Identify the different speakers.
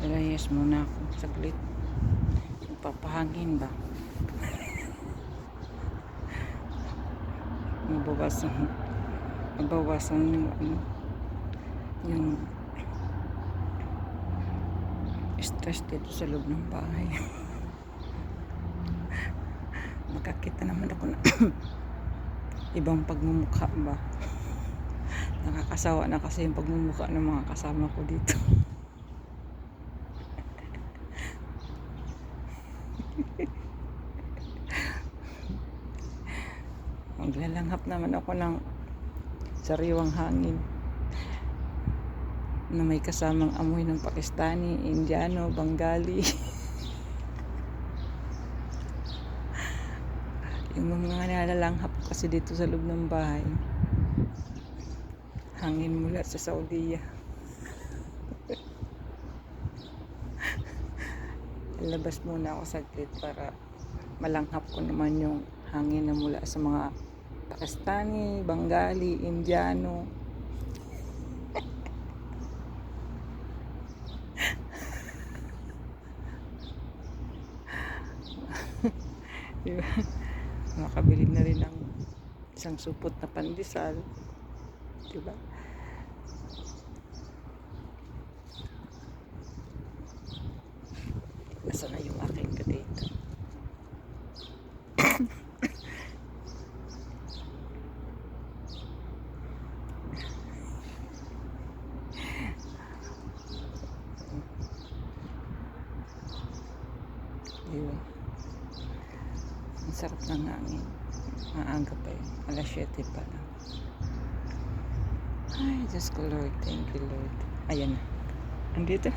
Speaker 1: Ilayas muna ako saglit. Magpapahangin ba? Mabawasan yung stress dito sa loob ng bahay. Makakita naman ako na ibang pagmumukha ba. Nakakasawa na kasi yung pagmumukha ng mga kasama ko dito. Maglalanghap naman ako ng sariwang hangin na may kasamang amoy ng Pakistani, Indiano, Bengali. Yung mga nalalanghap kasi dito sa loob ng bahay, hangin mula sa Saudi. Labas muna ako saglit para malanghap ko naman yung hangin na mula sa mga Pakistani, Bengali, Indiano. Diba? Makabili na rin ng isang supot na pandesal. Diba? Nasa na yung aking kadate? Diba? Ang sarap ng hangin. Maaga pa yun. Alas 7 pa lang. Ay, Diyos ko Lord. Thank you Lord. Ayan na. Andito.